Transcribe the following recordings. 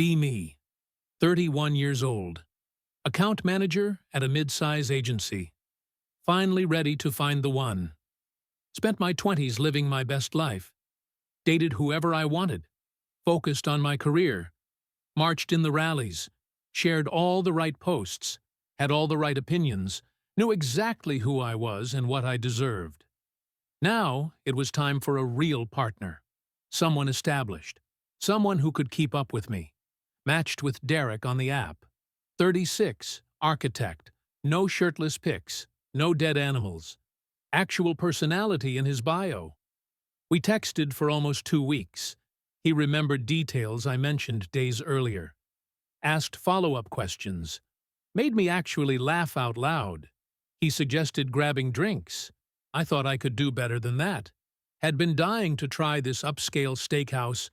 Be me, 31 years old, account manager at a mid-size agency, finally ready to find the one. Spent my 20s living my best life, dated whoever I wanted, focused on my career, marched in the rallies, shared all the right posts, had all the right opinions, knew exactly who I was and what I deserved. Now it was time for a real partner, someone established, someone who could keep up with me. Matched with Derek on the app. 36, architect, no shirtless pics, no dead animals. Actual personality in his bio. We texted for almost 2 weeks. He remembered details I mentioned days earlier. Asked follow-up questions. Made me actually laugh out loud. He suggested grabbing drinks. I thought I could do better than that. Had been dying to try this upscale steakhouse,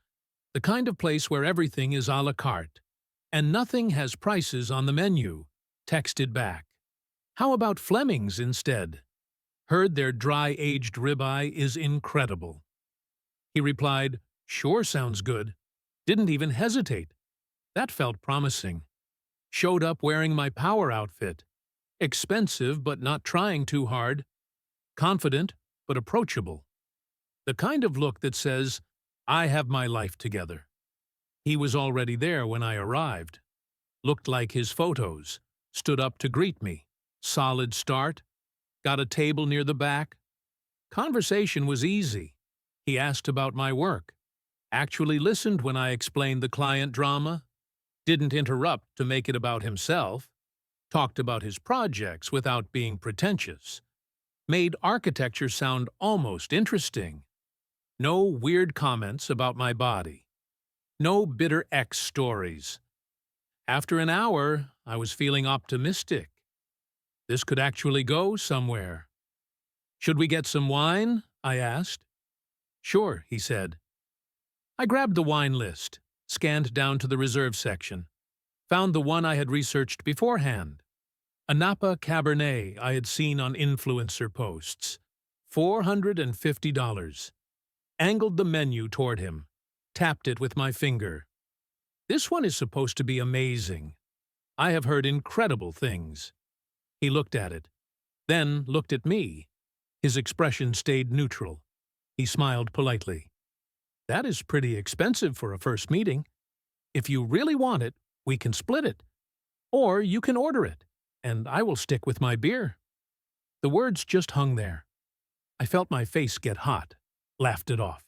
the kind of place where everything is a la carte, and nothing has prices on the menu. Texted back. How about Fleming's instead? Heard their dry-aged ribeye is incredible. He replied, sure sounds good. Didn't even hesitate. That felt promising. Showed up wearing my power outfit. Expensive but not trying too hard. Confident but approachable. The kind of look that says, I have my life together. He was already there when I arrived. Looked like his photos. Stood up to greet me. Solid start. Got a table near the back. Conversation was easy. He asked about my work. Actually listened when I explained the client drama. Didn't interrupt to make it about himself. Talked about his projects without being pretentious. Made architecture sound almost interesting. No weird comments about my body. No bitter ex stories. After an hour, I was feeling optimistic. This could actually go somewhere. Should we get some wine? I asked. Sure, he said. I grabbed the wine list, scanned down to the reserve section. Found the one I had researched beforehand. A Napa Cabernet I had seen on influencer posts. $450. Angled the menu toward him. Tapped it with my finger. This one is supposed to be amazing. I have heard incredible things. He looked at it. Then looked at me. His expression stayed neutral. He smiled politely. That is pretty expensive for a first meeting. If you really want it, we can split it. Or you can order it, and I will stick with my beer. The words just hung there. I felt my face get hot. Laughed it off.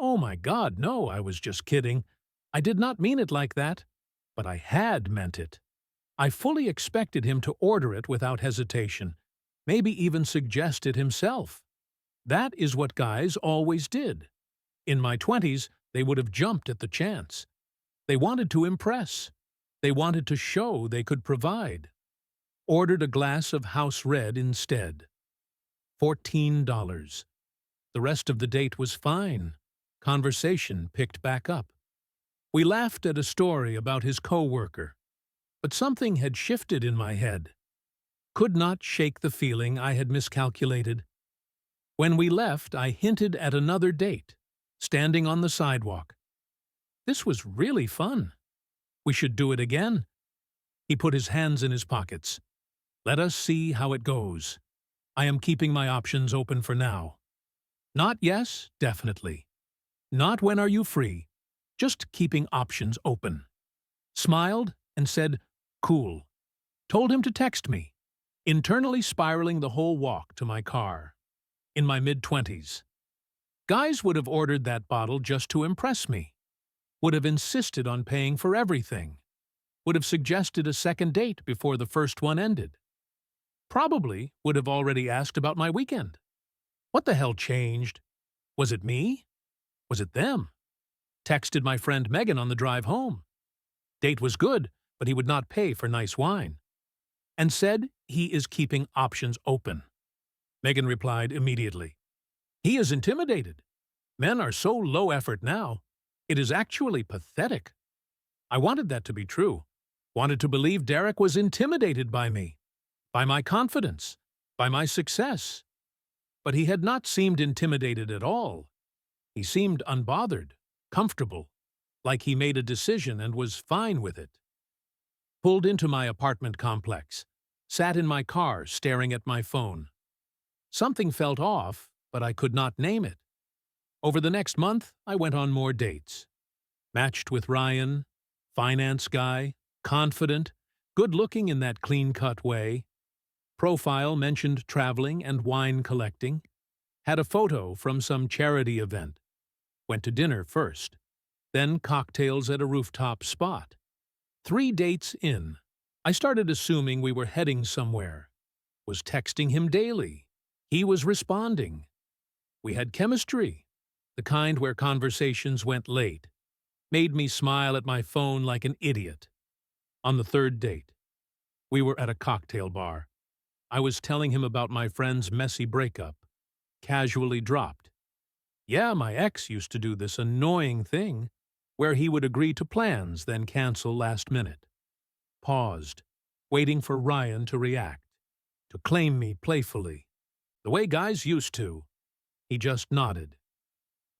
Oh my God, no, I was just kidding. I did not mean it like that. But I had meant it. I fully expected him to order it without hesitation, maybe even suggest it himself. That is what guys always did. In my 20s, they would have jumped at the chance. They wanted to impress. They wanted to show they could provide. Ordered a glass of house red instead. $14. The rest of the date was fine. Conversation picked back up. We laughed at a story about his co-worker. But something had shifted in my head. Could not shake the feeling I had miscalculated. When we left, I hinted at another date, standing on the sidewalk. This was really fun. We should do it again. He put his hands in his pockets. Let us see how it goes. I am keeping my options open for now. Not yes, definitely. Not when are you free. Just keeping options open. Smiled and said, cool. Told him to text me. Internally spiraling the whole walk to my car. In my mid-20s. Guys would have ordered that bottle just to impress me. Would have insisted on paying for everything. Would have suggested a second date before the first one ended. Probably would have already asked about my weekend. What the hell changed? Was it me? Was it them? Texted my friend Megan on the drive home. Date was good, but he would not pay for nice wine. And said he is keeping options open. Megan replied immediately. He is intimidated. Men are so low effort now. It is actually pathetic. I wanted that to be true. Wanted to believe Derek was intimidated by me. By my confidence. By my success. But he had not seemed intimidated at all. He seemed unbothered, comfortable. like he made a decision and was fine with it. Pulled into my apartment complex, sat in my car staring at my phone. Something felt off, but I could not name it. Over the next month, I went on more dates. Matched with Ryan, finance guy, confident, good-looking in that clean-cut way. Profile mentioned traveling and wine collecting. Had a photo from some charity event. Went to dinner first, then cocktails at a rooftop spot. 3 dates in, I started assuming we were heading somewhere. Was texting him daily. He was responding. We had chemistry, the kind where conversations went late. Made me smile at my phone like an idiot. On the 3rd date, we were at a cocktail bar. I was telling him about my friend's messy breakup. Casually dropped. Yeah, my ex used to do this annoying thing where he would agree to plans, then cancel last minute. Paused, waiting for Ryan to react, to claim me playfully, the way guys used to. He just nodded.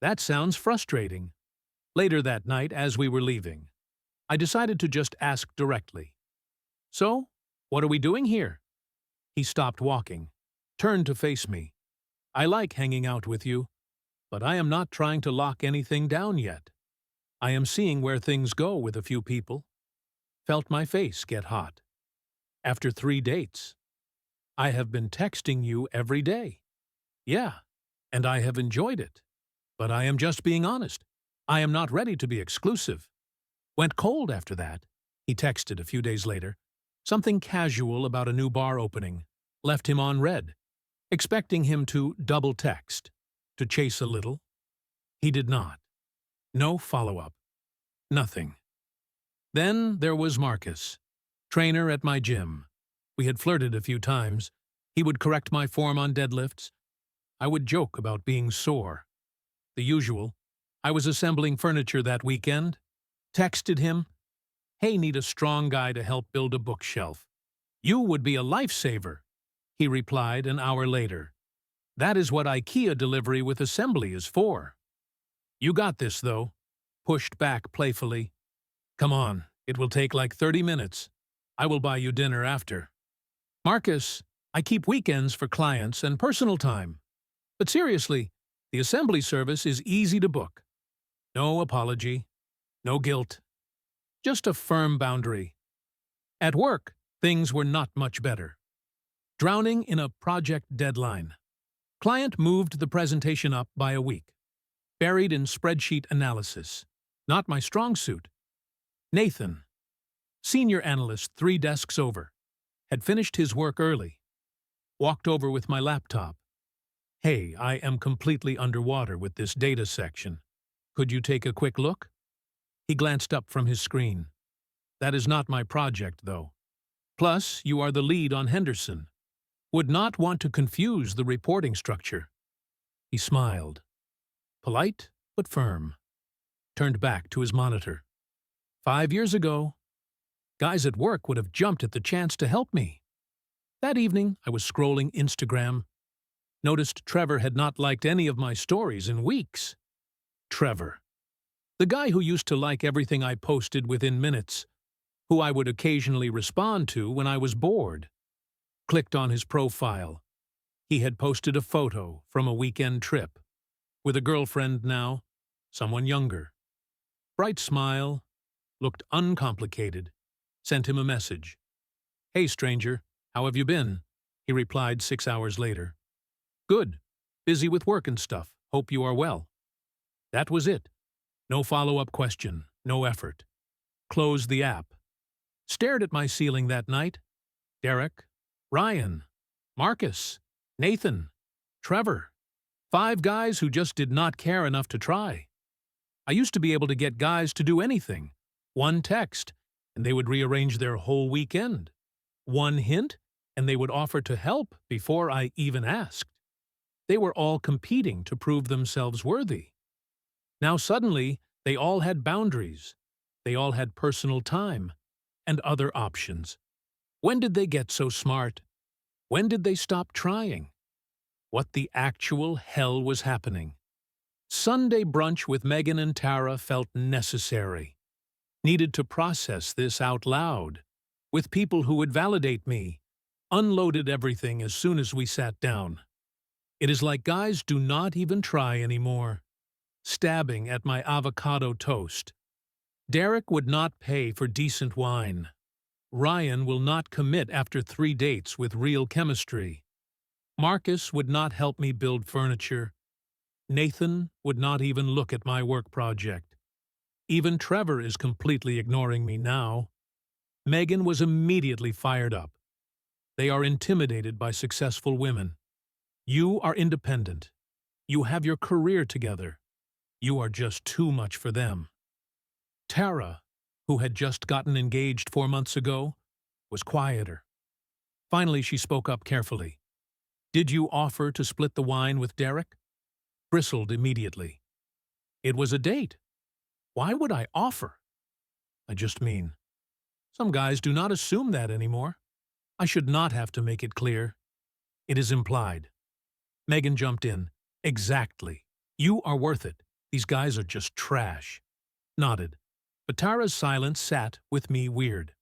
That sounds frustrating. Later that night, as we were leaving, I decided to just ask directly. So, what are we doing here? He stopped walking, turned to face me. I like hanging out with you, but I am not trying to lock anything down yet. I am seeing where things go with a few people. Felt my face get hot. After 3 dates. I have been texting you every day. Yeah, and I have enjoyed it. But I am just being honest. I am not ready to be exclusive. Went cold after that. He texted a few days later. Something casual about a new bar opening. Left him on red. Expecting him to double text. To chase a little. He did not. No follow-up. Nothing. Then there was Marcus, trainer at my gym. We had flirted a few times. He would correct my form on deadlifts. I would joke about being sore. The usual. I was assembling furniture that weekend. Texted him, "Hey, need a strong guy to help build a bookshelf. You would be a lifesaver." He replied an hour later. "That is what IKEA delivery with assembly is for." "You got this, though." Pushed back playfully. "Come on, it will take like 30 minutes. I will buy you dinner after." "Marcus, I keep weekends for clients and personal time. But seriously, the assembly service is easy to book. No apology, no guilt. Just a firm boundary." At work, things were not much better. Drowning in a project deadline. Client moved the presentation up by a week. Buried in spreadsheet analysis. Not my strong suit. Nathan, senior analyst 3 desks over, had finished his work early. Walked over with my laptop. "Hey, I am completely underwater with this data section. Could you take a quick look?" He glanced up from his screen. "That is not my project, though. Plus, you are the lead on Henderson. Would not want to confuse the reporting structure." He smiled. Polite, but firm. Turned back to his monitor. 5 years ago, guys at work would have jumped at the chance to help me. That evening, I was scrolling Instagram. Noticed Trevor had not liked any of my stories in weeks. Trevor. The guy who used to like everything I posted within minutes, who I would occasionally respond to when I was bored. Clicked on his profile. He had posted a photo from a weekend trip. With a girlfriend now, someone younger. Bright smile, looked uncomplicated. Sent him a message. "Hey stranger, how have you been?" He replied 6 hours later. "Good. Busy with work and stuff. Hope you are well." That was it. No follow-up question, no effort. Closed the app. Stared at my ceiling that night. Derek, Ryan, Marcus, Nathan, Trevor. 5 guys who just did not care enough to try. I used to be able to get guys to do anything. 1 text, and they would rearrange their whole weekend. 1 hint, and they would offer to help before I even asked. They were all competing to prove themselves worthy. Now suddenly, they all had boundaries. They all had personal time and other options. When did they get so smart? When did they stop trying? What the actual hell was happening? Sunday brunch with Megan and Tara felt necessary. Needed to process this out loud, with people who would validate me. Unloaded everything as soon as we sat down. It is like guys do not even try anymore. Stabbing at my avocado toast. Derek would not pay for decent wine. Ryan will not commit after 3 dates with real chemistry. Marcus would not help me build furniture. Nathan would not even look at my work project. Even Trevor is completely ignoring me now. Megan was immediately fired up. They are intimidated by successful women. You are independent. You have your career together. You are just too much for them. Tara, who had just gotten engaged 4 months ago, was quieter. Finally, she spoke up carefully. "Did you offer to split the wine with Derek?" Bristled immediately. "It was a date. Why would I offer?" "I just mean, some guys do not assume that anymore. I should not have to make it clear. It is implied." Megan jumped in. "Exactly. You are worth it. These guys are just trash." Nodded. But Tara's silence sat with me weird.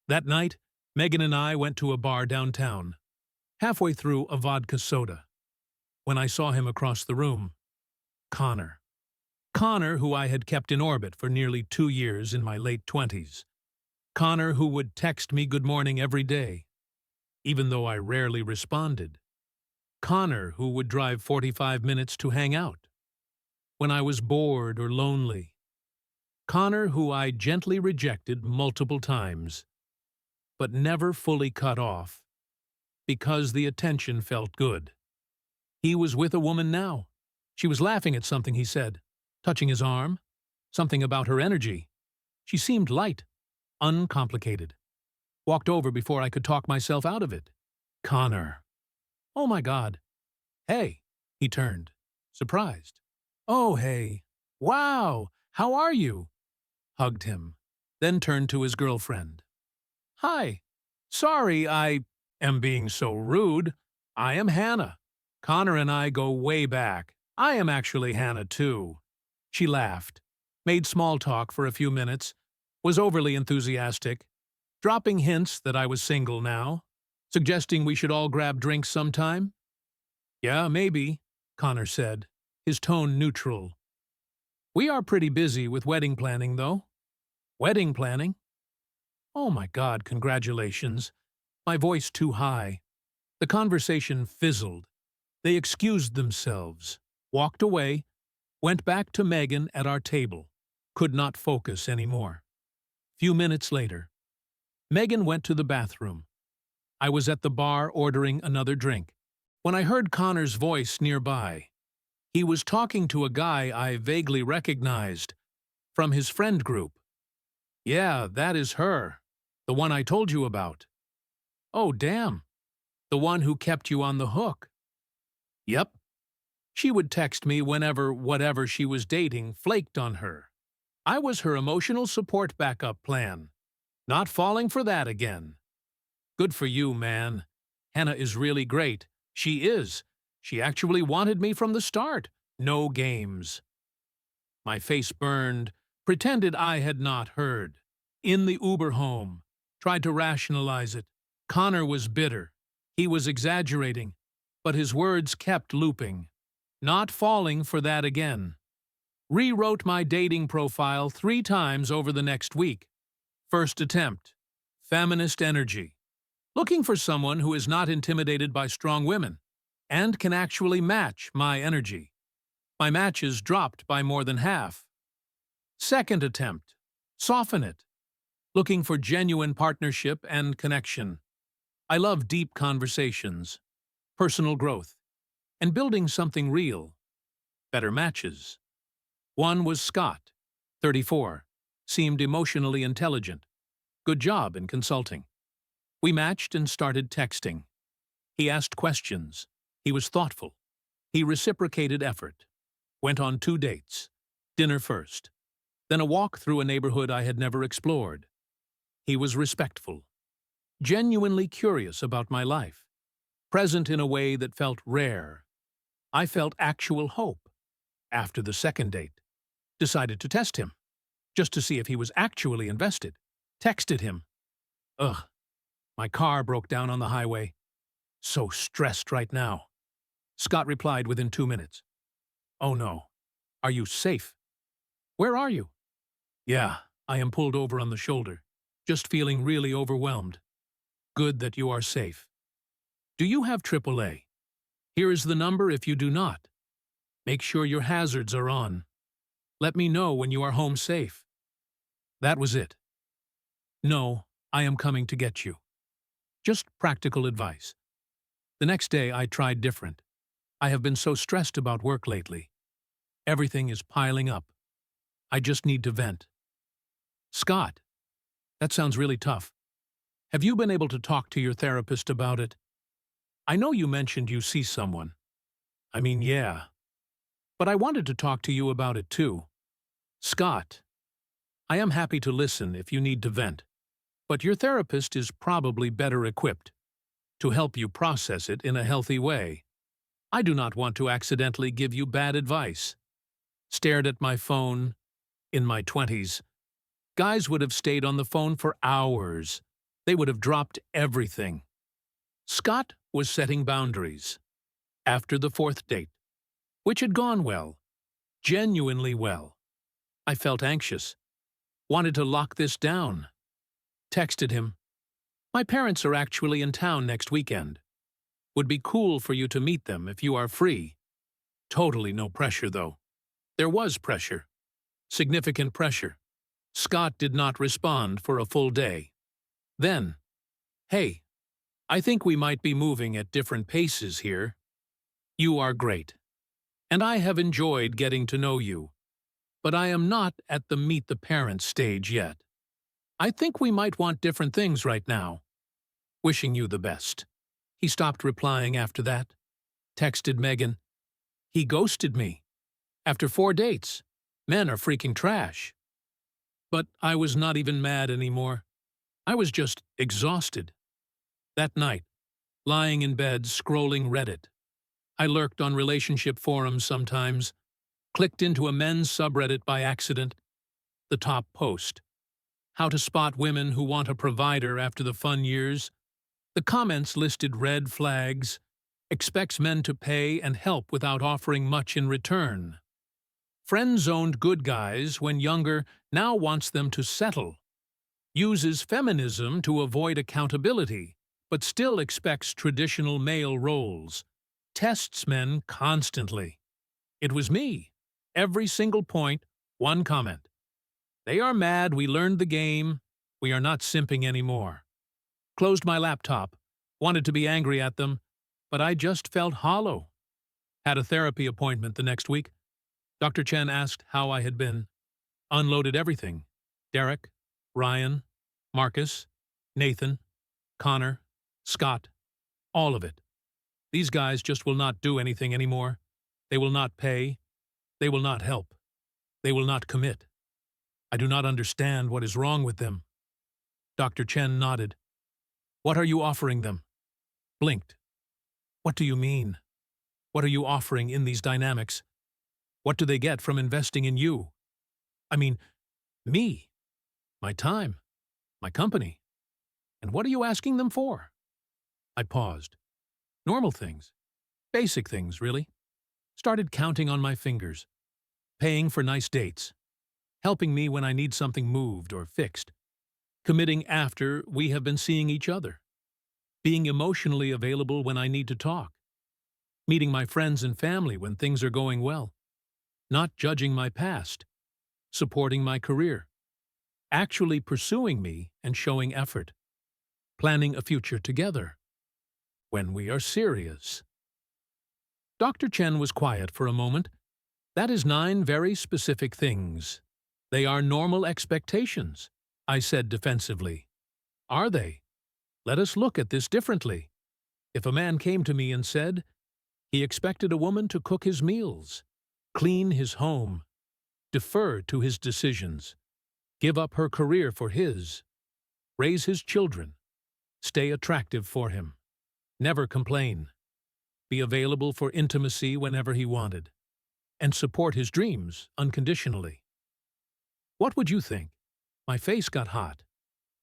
That night, Megan and I went to a bar downtown. Halfway through a vodka soda. When I saw him across the room. Connor. Connor, who I had kept in orbit for nearly 2 years in my late 20s. Connor, who would text me good morning every day, even though I rarely responded. Connor, who would drive 45 minutes to hang out when I was bored or lonely. Connor, who I gently rejected multiple times, but never fully cut off, because the attention felt good. He was with a woman now. She was laughing at something he said, touching his arm, something about her energy. She seemed light, uncomplicated. Walked over before I could talk myself out of it. Connor. "Oh my God." "Hey." He turned, surprised. "Oh, hey. Wow, how are you?" Hugged him, then turned to his girlfriend. "Hi. Sorry I am being so rude. I am Hannah. Connor and I go way back. I am actually Hannah, too." She laughed, made small talk for a few minutes, was overly enthusiastic, dropping hints that I was single now, suggesting we should all grab drinks sometime. "Yeah, maybe," Connor said, his tone neutral. "We are pretty busy with wedding planning, though." "Wedding planning?" "Oh my God, congratulations." My voice too high. The conversation fizzled. They excused themselves, walked away, went back to Megan at our table. Could not focus anymore. Few minutes later, Megan went to the bathroom. I was at the bar ordering another drink, when I heard Connor's voice nearby. He was talking to a guy I vaguely recognized, from his friend group. "Yeah, that is her. The one I told you about." "Oh, damn. The one who kept you on the hook." "Yep. She would text me whenever whatever she was dating flaked on her. I was her emotional support backup plan. Not falling for that again." "Good for you, man. Hannah is really great. She is. She actually wanted me from the start. No games." My face burned, pretended I had not heard. In the Uber home, tried to rationalize it. Connor was bitter. He was exaggerating, but his words kept looping. Not falling for that again. Rewrote my dating profile 3 times over the next week. First attempt. Feminist energy. Looking for someone who is not intimidated by strong women and can actually match my energy. My matches dropped by more than half. Second attempt. Soften it. Looking for genuine partnership and connection. I love deep conversations, personal growth, and building something real. Better matches. One was Scott, 34, seemed emotionally intelligent. Good job in consulting. We matched and started texting. He asked questions. He was thoughtful. He reciprocated effort. Went on 2 dates. Dinner first. Then a walk through a neighborhood I had never explored. He was respectful. Genuinely curious about my life. Present in a way that felt rare. I felt actual hope. after the second date. Decided to test him, just to see if he was actually invested. Texted him. Ugh, my car broke down on the highway. So stressed right now. Scott replied within 2 minutes. Oh no. Are you safe? Where are you? Yeah, I am pulled over on the shoulder. Just feeling really overwhelmed. Good that you are safe. Do you have AAA? Here is the number if you do not. Make sure your hazards are on. Let me know when you are home safe. That was it. No, I am coming to get you. Just practical advice. The next day I tried different. I have been so stressed about work lately. Everything is piling up. I just need to vent. Scott, that sounds really tough. Have you been able to talk to your therapist about it? I know you mentioned you see someone. I mean, yeah. But I wanted to talk to you about it too. Scott, I am happy to listen if you need to vent, but your therapist is probably better equipped to help you process it in a healthy way. I do not want to accidentally give you bad advice. Stared at my phone. In my 20s, guys would have stayed on the phone for hours. They would have dropped everything. Scott was setting boundaries. After the fourth date, which had gone well, genuinely well, I felt anxious, wanted to lock this down. Texted him, my parents are actually in town next weekend. Would be cool for you to meet them if you are free. Totally no pressure, though. There was pressure. Significant pressure. Scott did not respond for a full day. Then, hey, I think we might be moving at different paces here. You are great. And I have enjoyed getting to know you. But I am not at the meet the parents stage yet. I think we might want different things right now. Wishing you the best. He stopped replying after that. Texted Megan. He ghosted me. After 4 dates. Men are freaking trash. But I was not even mad anymore. I was just exhausted. That night, lying in bed scrolling Reddit. I lurked on relationship forums sometimes, clicked into a men's subreddit by accident. The top post. How to spot women who want a provider after the fun years. The comments listed red flags, expects men to pay and help without offering much in return. Friend-zoned good guys when younger, now wants them to settle. Uses feminism to avoid accountability, but still expects traditional male roles. Tests men constantly. It was me. Every single point, one comment. They are mad we learned the game. We are not simping anymore. Closed my laptop. Wanted to be angry at them, but I just felt hollow. Had a therapy appointment the next week. Dr. Chen asked how I had been. Unloaded everything. Derek, Ryan, Marcus, Nathan, Connor, Scott, all of it. These guys just will not do anything anymore. They will not pay. They will not help. They will not commit. I do not understand what is wrong with them. Dr. Chen nodded. What are you offering them? Blinked. What do you mean? What are you offering in these dynamics? What do they get from investing in you? I mean, me, my time, my company. And what are you asking them for? I paused. Normal things. Basic things, really. Started counting on my fingers. Paying for nice dates. Helping me when I need something moved or fixed. Committing after we have been seeing each other. Being emotionally available when I need to talk. Meeting my friends and family when things are going well. Not judging my past. Supporting my career. Actually pursuing me and showing effort. Planning a future together. When we are serious. Dr. Chen was quiet for a moment. That is 9 very specific things. They are normal expectations, I said defensively. Are they? Let us look at this differently. If a man came to me and said he expected a woman to cook his meals, clean his home, defer to his decisions, give up her career for his, raise his children, stay attractive for him, never complain, be available for intimacy whenever he wanted, and support his dreams unconditionally. What would you think? My face got hot.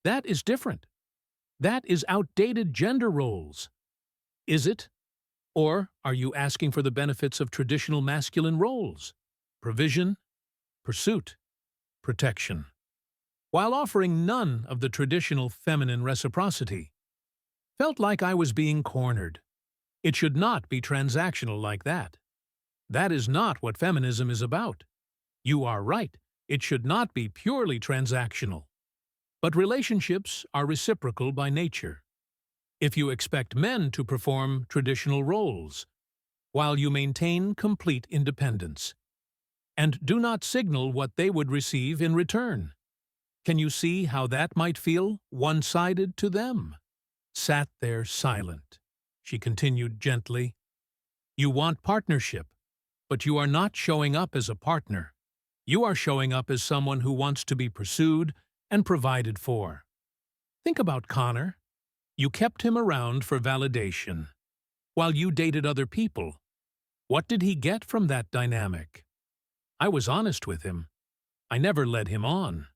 That is different. That is outdated gender roles. Is it? Or are you asking for the benefits of traditional masculine roles? Provision, pursuit, protection, while offering none of the traditional feminine reciprocity. Felt like I was being cornered. It should not be transactional like that. That is not what feminism is about. You are right, it should not be purely transactional. But relationships are reciprocal by nature. If you expect men to perform traditional roles, while you maintain complete independence, and do not signal what they would receive in return, can you see how that might feel one-sided to them? Sat there silent. She continued gently. You want partnership, but you are not showing up as a partner. You are showing up as someone who wants to be pursued and provided for. Think about Connor. You kept him around for validation, while you dated other people. What did he get from that dynamic? I was honest with him. I never led him on.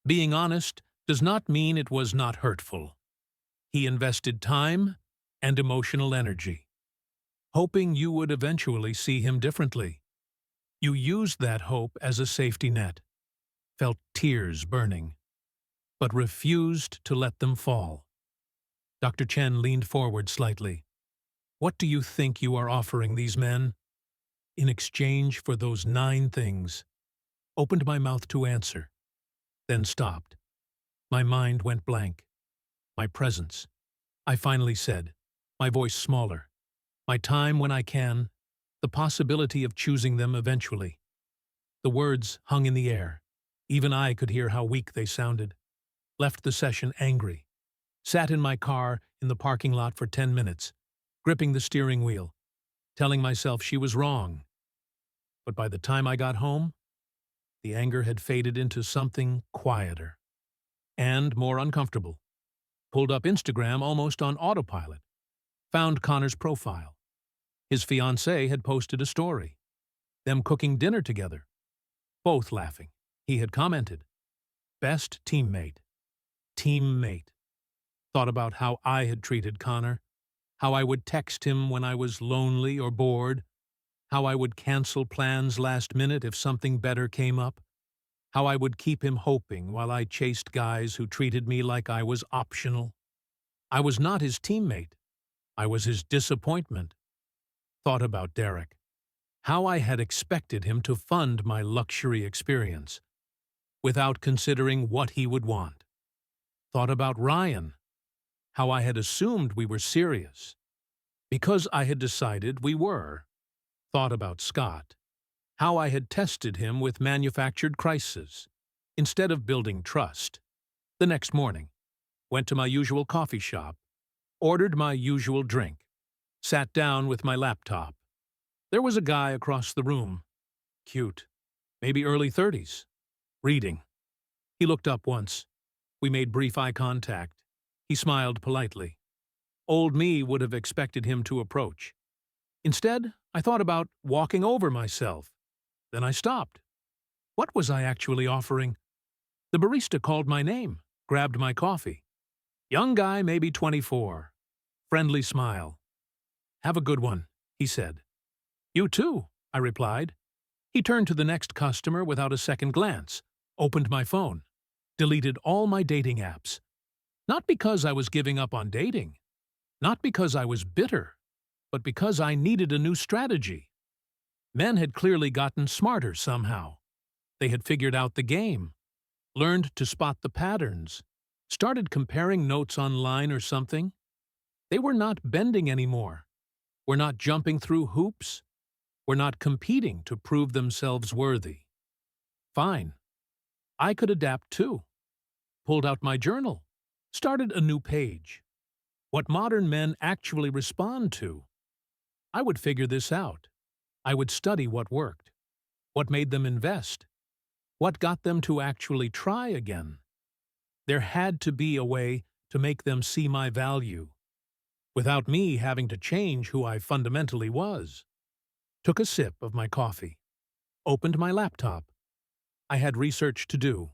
Being honest does not mean it was not hurtful. He invested time and emotional energy, hoping you would eventually see him differently. You used that hope as a safety net, felt tears burning, but refused to let them fall. Dr. Chen leaned forward slightly. What do you think you are offering these men? In exchange for those 9 things. Opened my mouth to answer, then stopped. My mind went blank. My presence. I finally said, my voice smaller. My time when I can, the possibility of choosing them eventually. The words hung in the air. Even I could hear how weak they sounded. Left the session angry. Sat in my car in the parking lot for 10 minutes, gripping the steering wheel, telling myself she was wrong. But by the time I got home, the anger had faded into something quieter and more uncomfortable. Pulled up Instagram almost on autopilot. Found Connor's profile. His fiancée had posted a story. Them cooking dinner together. Both laughing. He had commented, "Best teammate." Teammate. Thought about how I had treated Connor, how I would text him when I was lonely or bored, how I would cancel plans last minute if something better came up, how I would keep him hoping while I chased guys who treated me like I was optional. I was not his teammate. I was his disappointment. Thought about Derek, how I had expected him to fund my luxury experience, without considering what he would want. Thought about Ryan, how I had assumed we were serious, because I had decided we were. Thought about Scott, how I had tested him with manufactured crises, instead of building trust. The next morning, went to my usual coffee shop, ordered my usual drink, sat down with my laptop. There was a guy across the room. Cute. Maybe early 30s. Reading. He looked up once. We made brief eye contact. He smiled politely. Old me would have expected him to approach. Instead, I thought about walking over myself. Then I stopped. What was I actually offering? The barista called my name, grabbed my coffee. Young guy, maybe 24. Friendly smile. Have a good one, he said. You too, I replied. He turned to the next customer without a second glance, opened my phone, deleted all my dating apps. Not because I was giving up on dating, not because I was bitter, but because I needed a new strategy. Men had clearly gotten smarter somehow. They had figured out the game, learned to spot the patterns, started comparing notes online or something. They were not bending anymore. Were not jumping through hoops. Were not competing to prove themselves worthy. Fine. I could adapt too. Pulled out my journal. Started a new page. What modern men actually respond to. I would figure this out. I would study what worked. What made them invest. What got them to actually try again. There had to be a way to make them see my value, without me having to change who I fundamentally was. Took a sip of my coffee. Opened my laptop. I had research to do.